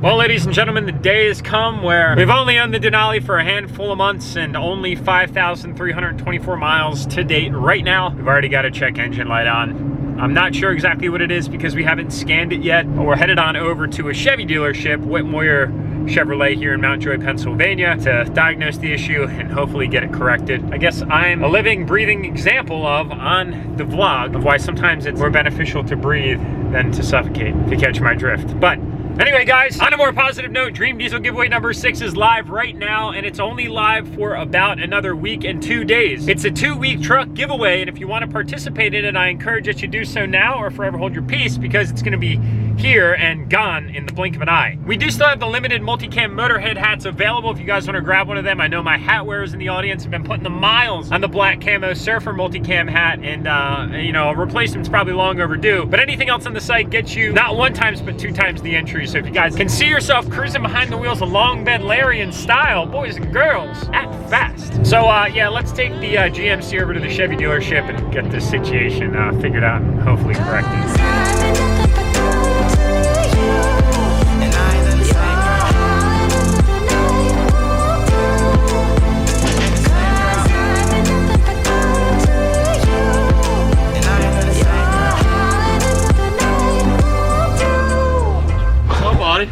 Well, ladies and gentlemen, the day has come where we've only owned the Denali for a handful of months and only 5,324 miles to date right now. We've already got a check engine light on. I'm not sure exactly what it is because we haven't scanned it yet, but we're headed on over to a Chevy dealership, Whitmore Chevrolet here in Mount Joy, Pennsylvania, to diagnose the issue and hopefully get it corrected. I guess I'm a living, breathing example of, on the vlog, of why sometimes it's more beneficial to breathe than to suffocate, if you catch my drift. But anyway, guys, on a more positive note, Dream Diesel giveaway number 6 is live right now, and it's only live for about another week and 2 days. It's a 2-week truck giveaway, and if you want to participate in it, I encourage that you do so now or forever hold your peace, because it's going to be here and gone in the blink of an eye. We do still have the limited multicam Motorhead hats available if you guys want to grab one of them. I know my hat wearers in the audience have been putting the miles on the black camo Surfer multicam hat, and you know, a replacement's probably long overdue. But anything else on the site gets you not 1 times but 2 times the entry. So if you guys can see yourself cruising behind the wheels of long bed Larian style, boys and girls, act fast. So yeah, let's take the GMC over to the Chevy dealership and get this situation figured out and hopefully corrected.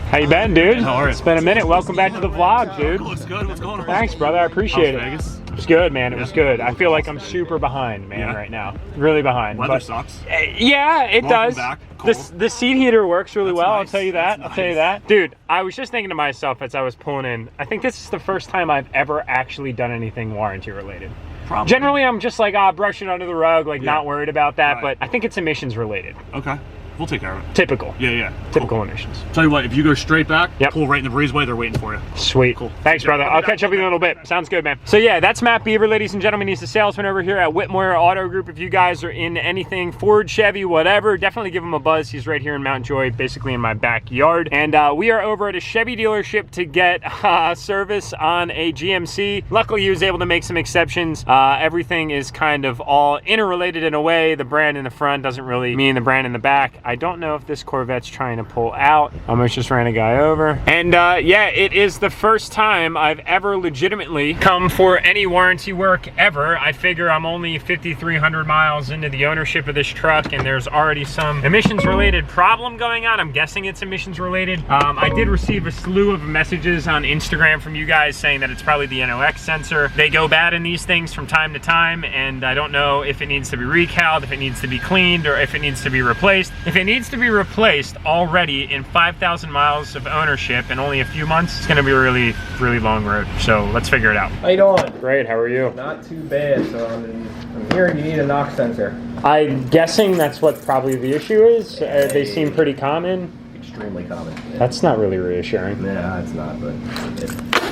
How you been, dude? How are you? It's been a minute. Welcome back to the vlog, dude. Looks good. What's going on? Thanks, brother. I appreciate it. Vegas? It was good, man. It was good. I feel like I'm super behind, man, right now. Really behind. Weather sucks. Yeah, it does. Back. Cool. The seat heater works really well. Nice. I'll tell you that. I'll tell you that. Dude, I was just thinking to myself as I was pulling in, I think this is the first time I've ever actually done anything warranty related. Probably. Generally, I'm just like, brush it under the rug, like not worried about that, Right. but I think it's emissions related. Okay. We'll take care of it. Typical. Yeah. Typical Cool. emissions. Tell you what, if you go straight back, Yep. pull right in the breezeway, they're waiting for you. Sweet. Cool. Thanks, brother. I'll catch up with you in a little bit. Sounds good, man. So yeah, that's Matt Beaver, ladies and gentlemen. He's the salesman over here at Whitmore Auto Group. If you guys are in anything Ford, Chevy, whatever, definitely give him a buzz. He's right here in Mount Joy, basically in my backyard. And we are over at a Chevy dealership to get service on a GMC. Luckily, he was able to make some exceptions. Everything is kind of all interrelated in a way. The brand in the front doesn't really mean the brand in the back. I don't know if this Corvette's trying to pull out. Almost just ran a guy over. And yeah, it is the first time I've ever legitimately come for any warranty work ever. I figure I'm only 5,300 miles into the ownership of this truck, and there's already some emissions related problem going on. I'm guessing it's emissions related. I did receive a slew of messages on Instagram from you guys saying that it's probably the NOx sensor. They go bad in these things from time to time, and I don't know if it needs to be recaled, if it needs to be cleaned, or if it needs to be replaced. If it needs to be replaced already in 5,000 miles of ownership in only a few months, it's gonna be a really, really long road. So let's figure it out. How you doing? Great, how are you? Not too bad. So I'm hearing you need a NOx sensor. I'm guessing that's what probably the issue is. They seem pretty common. Extremely common. Yeah. That's not really reassuring. Yeah, it's not, but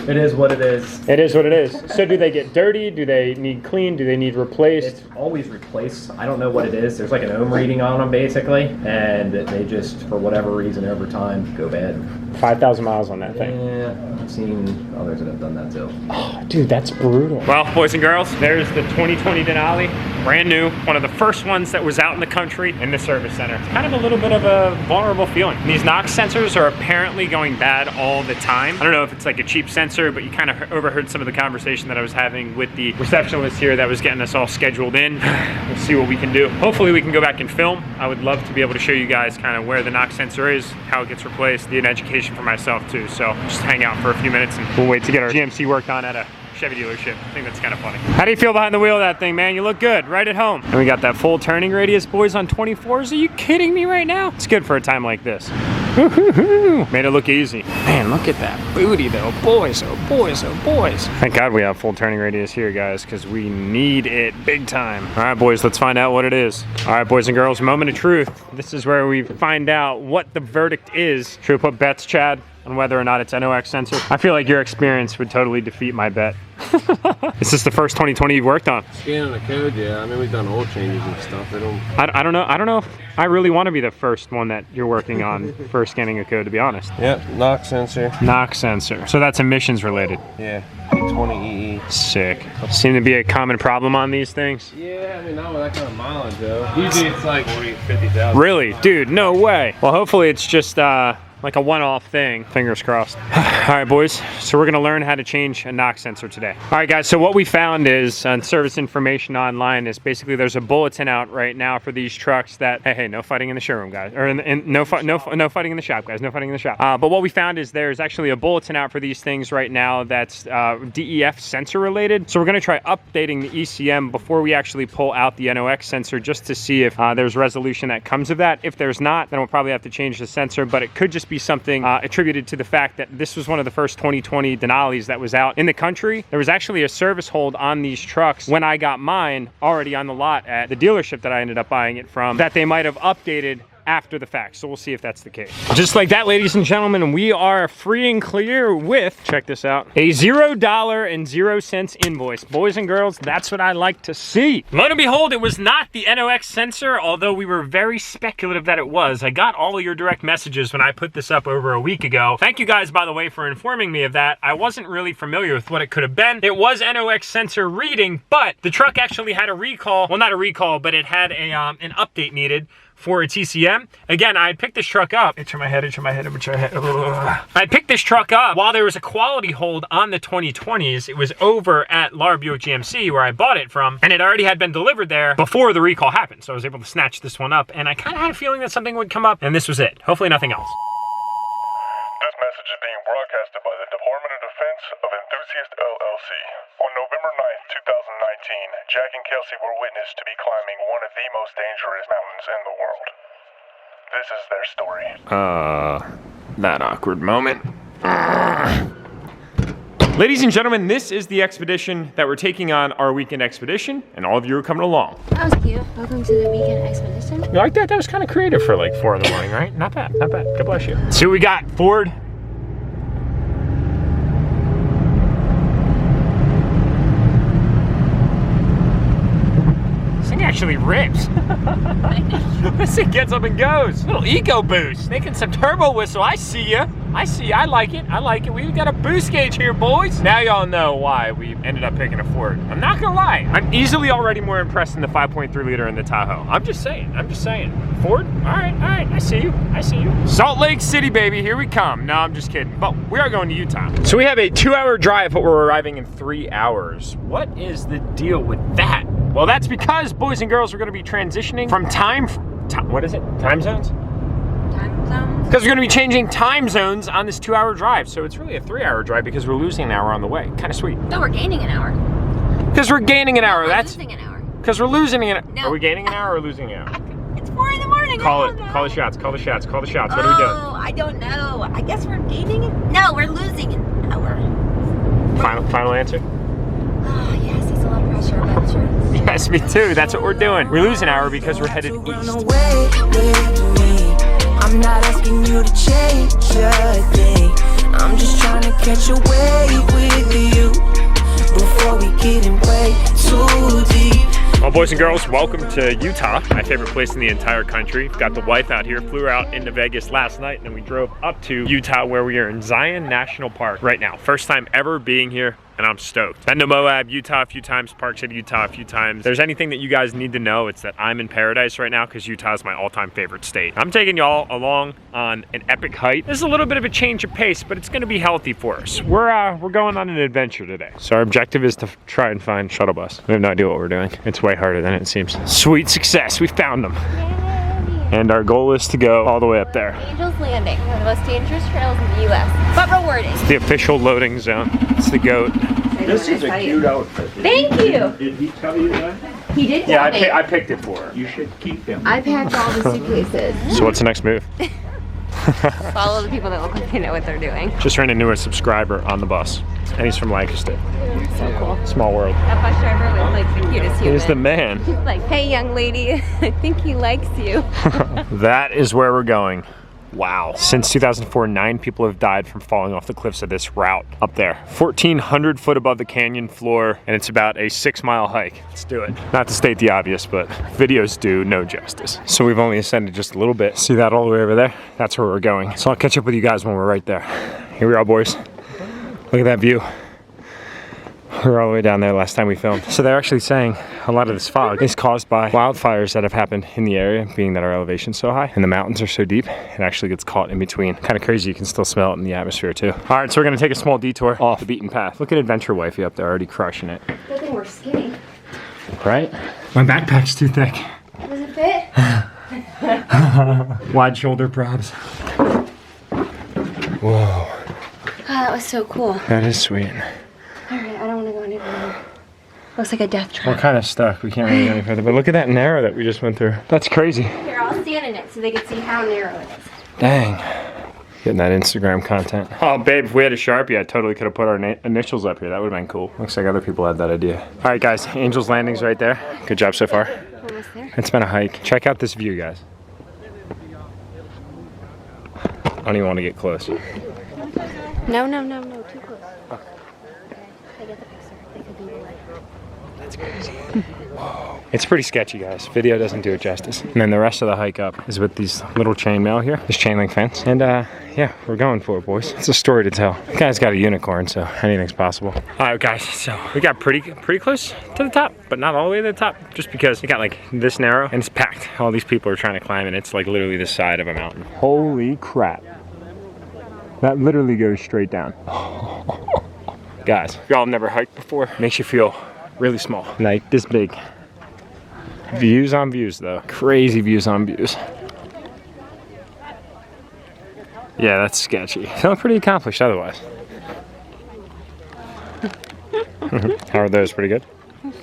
it is what it is. It is what it is. So do they get dirty? Do they need cleaned? Do they need replaced? It's always replaced. I don't know what it is. There's like an ohm reading on them basically, and they just, for whatever reason, over time go bad. 5,000 miles on that thing. Yeah, I've seen others that have done that too. Oh, dude, that's brutal. Well, boys and girls, there's the 2020 Denali, brand new, one of the first ones that was out in the country in the service center. It's kind of a little bit of a vulnerable feeling. These NOx sensors are apparently going bad all the time. I don't know if it's like a cheap sensor, but you kind of overheard some of the conversation that I was having with the receptionist here that was getting us all scheduled in. We'll see what we can do. Hopefully we can go back and film. I would love to be able to show you guys kind of where the NOx sensor is, how it gets replaced, be an education for myself too. So just hang out for a few minutes and we'll wait to get our GMC worked on at a Chevy dealership. I think that's kind of funny. How do you feel behind the wheel of that thing, man? You look good, right at home. And we got that full turning radius, boys, on 24s. Are you kidding me right now? It's good for a time like this. Made it look easy. Man, look at that booty though. Boys, oh boys, oh boys. Thank God we have full turning radius here, guys, because we need it big time. All right, boys, let's find out what it is. All right, boys and girls, moment of truth. This is where we find out what the verdict is. Should we put bets, Chad, on whether or not it's NOx sensor? I feel like your experience would totally defeat my bet. Is this the first 2020 you've worked on? Scanning the code, yeah. I mean, we've done oil changes and stuff. I don't know. I don't know if I really want to be the first one that you're working on for scanning a code, to be honest. Yep, NOx sensor. NOx sensor. So that's emissions related. Yeah, 820 EE. Sick. Seem to be a common problem on these things. Yeah, I mean, not with that kind of mileage, though. Usually it's like 40, 50,000. Really? Dude, no way. Well, hopefully it's just like a one-off thing. Fingers crossed. All right, boys. So we're gonna learn how to change a knock sensor today. All right, guys. So what we found is on service information online is basically there's a bulletin out right now for these trucks that hey, no fighting in the showroom, guys, or no fighting in the shop, guys. No fighting in the shop. But what we found is there's actually a bulletin out for these things right now that's DEF sensor related. So we're gonna try updating the ECM before we actually pull out the NOx sensor just to see if there's resolution that comes of that. If there's not, then we'll probably have to change the sensor, but it could just be something attributed to the fact that this was one of the first 2020 Denalis that was out in the country. There was actually a service hold on these trucks when I got mine already on the lot at the dealership that I ended up buying it from, that they might have updated after the fact. So we'll see if that's the case. Just like that, ladies and gentlemen, we are free and clear with, check this out, a $0.00 invoice. Boys and girls, that's what I like to see. Lo and behold, it was not the NOx sensor, although we were very speculative that it was. I got all of your direct messages when I put this up over a week ago. Thank you guys, by the way, for informing me of that. I wasn't really familiar with what it could have been. It was NOx sensor reading, but the truck actually had a recall. Well, not a recall, but it had a an update needed for its ECM. Again, I picked this truck up. I picked this truck up while there was a quality hold on the 2020s. It was over at Lar Buick GMC where I bought it from, and it already had been delivered there before the recall happened. So I was able to snatch this one up, and I kind of had a feeling that something would come up, and this was it. Hopefully nothing else. This message is being broadcasted by the Department of Defense of Enthusiast LLC. On November 9th, 2019, Jack and Kelsey were witnessed to be climbing one of the most dangerous mountains in the world. This is their story. That awkward moment. Ladies and gentlemen, this is the expedition that we're taking on, our weekend expedition, and all of you are coming along. That was cute. Welcome to the weekend expedition. You like that? That was kind of creative for like 4 in the morning, right? Not bad, not bad. God bless you. See what we got, Ford. Actually rips. This thing gets up and goes. Little eco boost. Making some turbo whistle. I see ya. I see ya. I like it. I like it. We've got a boost gauge here, boys. Now y'all know why we ended up picking a Ford. I'm not gonna lie. I'm easily already more impressed in the 5.3 liter in the Tahoe. I'm just saying. I'm just saying. Ford? All right. All right. I see you. I see you. Salt Lake City, baby. Here we come. No, I'm just kidding. But we are going to Utah. So we have a 2-hour drive, but we're arriving in 3 hours. What is the deal with that? Well, that's because, boys and girls, we're going to be transitioning from what is it? Time zones? Time zones? Because we're going to be changing time zones on this 2-hour drive. So it's really a 3-hour drive because we're losing an hour on the way. Kind of sweet. No, we're gaining an hour. Because we're gaining an hour. We're That's losing an hour. because we're losing an hour. No. Are we gaining an hour or losing an hour? It's 4 in the morning. Call I it. don't know. Call the shots. Call the shots. Call the shots. What are we doing? Oh, I don't know. I guess we're gaining it. No, we're losing an hour. Final answer? Oh, yes, it's a lot of pressure, but sure. Yes, me too. That's what we're doing. We lose an hour because we're headed east. I'm not asking you to change a thing. I'm just trying to catch a wave with you before we get in way too deep. Well, boys and girls, welcome to Utah, my favorite place in the entire country. Got the wife out here, flew out into Vegas last night, and then we drove up to Utah where we are in Zion National Park right now. First time ever being here, and I'm stoked. Been to Moab, Utah a few times, Park City, Utah a few times. If there's anything that you guys need to know, it's that I'm in paradise right now because Utah is my all-time favorite state. I'm taking y'all along on an epic hike. This is a little bit of a change of pace, but it's gonna be healthy for us. We're going on an adventure today. So our objective is to try and find shuttle bus. We have no idea what we're doing. It's way harder than it seems. Sweet success, we found them. And our goal is to go all the way up there. Angel's Landing, one of the most dangerous trails in the U.S. But rewarding. It's the official loading zone. It's the goat. This is a cute outfit. Thank you. Did he tell you that? He did Yeah, tell me. I picked it for her. You should keep them. I packed all the suitcases. So what's the next move? Follow the people that look like they know what they're doing. Just ran into a subscriber on the bus, and he's from Lancaster. So cool. Small world. That bus driver was like the cutest human. He's the man. He's like, hey young lady, I think he likes you. That is where we're going. Wow. Since 2004, 9 people have died from falling off the cliffs of this route up there. 1,400 foot above the canyon floor, and it's about a 6-mile hike. Let's do it. Not to state the obvious, but videos do no justice. So we've only ascended just a little bit. See that all the way over there? That's where we're going. So I'll catch up with you guys when we're right there. Here we are, boys. Look at that view. We were all the way down there last time we filmed. So they're actually saying a lot of this fog is caused by wildfires that have happened in the area, being that our elevation's so high and the mountains are so deep, it actually gets caught in between. Kind of crazy, you can still smell it in the atmosphere too. All right, so we're gonna take a small detour off the beaten path. Look at Adventure Wifey up there, already crushing it. Good thing we're skinny. Right? My backpack's too thick. Does it fit? Wide shoulder probs. Whoa. Oh, that was so cool. That is sweet. Alright, I don't want to go any further. Looks like a death trap. We're kind of stuck. We can't really go any further. But look at that narrow that we just went through. That's crazy. Here, I'll stand in it so they can see how narrow it is. Dang. Getting that Instagram content. Oh, babe, if we had a Sharpie, I totally could have put our initials up here. That would have been cool. Looks like other people had that idea. All right, guys. Angel's Landing's right there. Good job so far. Almost there. It's been a hike. Check out this view, guys. I don't even want to get close. No, too close. Okay, I get the picture. They could be below. That's crazy. Whoa. It's pretty sketchy, guys. Video doesn't do it justice. And then the rest of the hike up is with these little chainmail here, this chain link fence. And yeah, we're going for it, boys. It's a story to tell. The guy's got a unicorn, so anything's possible. All right, guys, so we got pretty close to the top, but not all the way to the top, just because it got like this narrow and it's packed. All these people are trying to climb and it's like literally the side of a mountain. Holy crap. That literally goes straight down. Guys, if y'all have never hiked before, makes you feel really small, like this big. Views on views though, crazy views on views. Yeah, that's sketchy. Feeling pretty accomplished otherwise. How are those? Pretty good?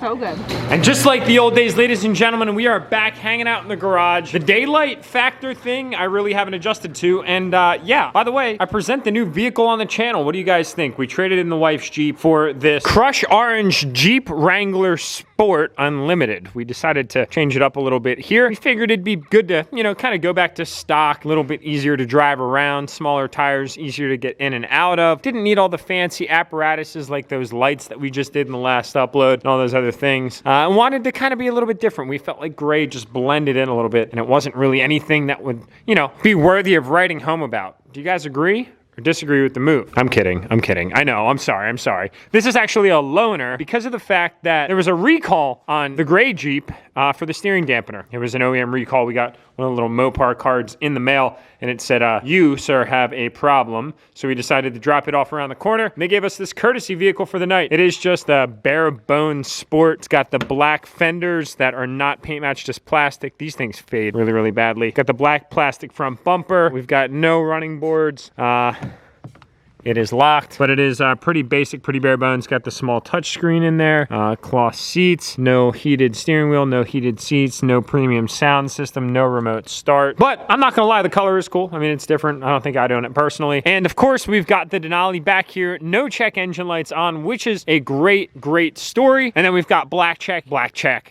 So good. And just like the old days, ladies and gentlemen, we are back hanging out in the garage. The daylight factor thing, I really haven't adjusted to. And yeah, by the way, I present the new vehicle on the channel. What do you guys think? We traded in the wife's Jeep for this Crush Orange Jeep Wrangler Sport Unlimited. We decided to change it up a little bit here. We figured it'd be good to, you know, kind of go back to stock, a little bit easier to drive around, smaller tires, easier to get in and out of. Didn't need all the fancy apparatuses like those lights that we just did in the last upload and all those other things. I wanted to kind of be a little bit different. We felt like gray just blended in a little bit and it wasn't really anything that would, you know, be worthy of writing home about. Do you guys agree? Or disagree with the move? I'm kidding. I know, I'm sorry. This is actually a loaner because of the fact that there was a recall on the gray Jeep for the steering dampener. It was an OEM recall. We got one of the little Mopar cards in the mail and it said, you, sir, have a problem. So we decided to drop it off around the corner. And they gave us this courtesy vehicle for the night. It is just a bare bone sport. It's got the black fenders that are not paint matched, just plastic. These things fade really, really badly. Got the black plastic front bumper. We've got no running boards. It is locked, but it is pretty basic, pretty bare bones. Got the small touch screen in there, cloth seats, no heated steering wheel, no heated seats, no premium sound system, no remote start. But I'm not gonna lie, the color is cool. I mean, it's different. I don't think I'd own it personally. And of course, we've got the Denali back here, no check engine lights on, which is a great story. And then we've got Blackjack,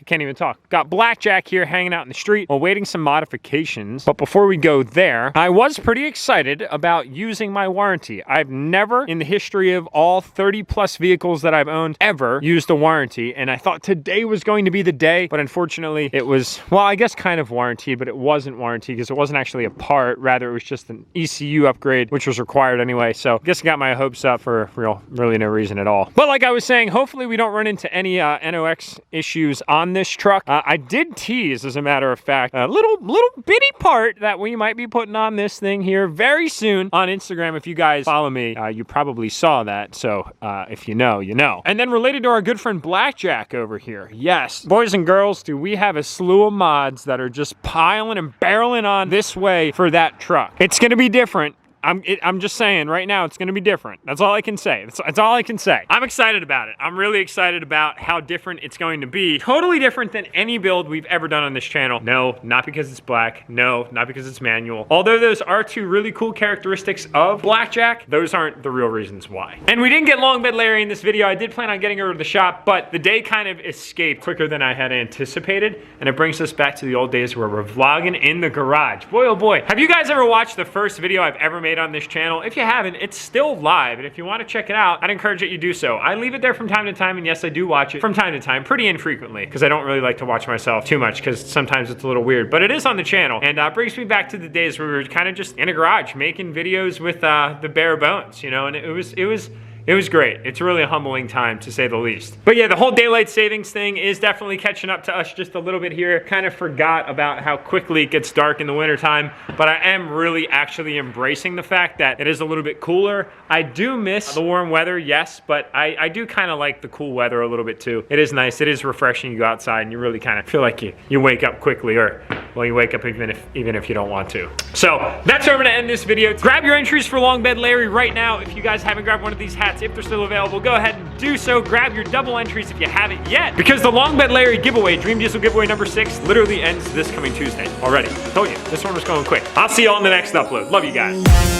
can't even talk. Got Blackjack here hanging out in the street, awaiting some modifications. But before we go there, I was pretty excited about using my warranty. I've never in the history of all 30 plus vehicles that I've owned ever used a warranty, and I thought today was going to be the day, but unfortunately it was, well, I guess kind of warranted, but it wasn't warranted because it wasn't actually a part. Rather, it was just an ECU upgrade, which was required anyway. So I guess I got my hopes up for really no reason at all. But like I was saying, hopefully we don't run into any NOx issues on this truck. I did tease, as a matter of fact, a little bitty part that we might be putting on this thing here very soon on Instagram. If you guys follow me, you probably saw that. So if you know, you know. And then related to our good friend Blackjack over here. Yes, boys and girls, do we have a slew of mods that are just piling and barreling on this way for that truck. It's gonna be different. I'm just saying right now it's gonna be different. That's all I can say. That's all I can say. I'm excited about it. I'm really excited about how different it's going to be. Totally different than any build we've ever done on this channel. No, not because it's black. No, not because it's manual. Although those are two really cool characteristics of Blackjack, those aren't the real reasons why. And we didn't get long bed Larry in this video. I did plan on getting her to the shop, but the day kind of escaped quicker than I had anticipated. And it brings us back to the old days where we're vlogging in the garage. Boy, oh boy. Have you guys ever watched the first video I've ever made on this channel? If you haven't, it's still live, and if you want to check it out, I'd encourage that you do so. I leave it there from time to time, and yes, I do watch it from time to time, pretty infrequently, because I don't really like to watch myself too much, because sometimes it's a little weird, but it is on the channel, and brings me back to the days where we were kind of just in a garage making videos with the bare bones, you know, and it was It was great. It's really a humbling time, to say the least. But yeah, the whole daylight savings thing is definitely catching up to us just a little bit here. Kind of forgot about how quickly it gets dark in the wintertime, but I am really actually embracing the fact that it is a little bit cooler. I do miss the warm weather, yes, but I do kind of like the cool weather a little bit too. It is nice. It is refreshing. You go outside and you really kind of feel like you wake up quickly, or well, you wake up even if you don't want to. So that's where I'm gonna end this video. Grab your entries for Long Bed Larry right now. If you guys haven't grabbed one of these hats, if they're still available, go ahead and do so. Grab your double entries if you haven't yet, because the Long Bed Larry giveaway, Dream Diesel giveaway number 6, literally ends this coming Tuesday already. Told you, this one was going quick. I'll see you all in the next upload. Love you guys.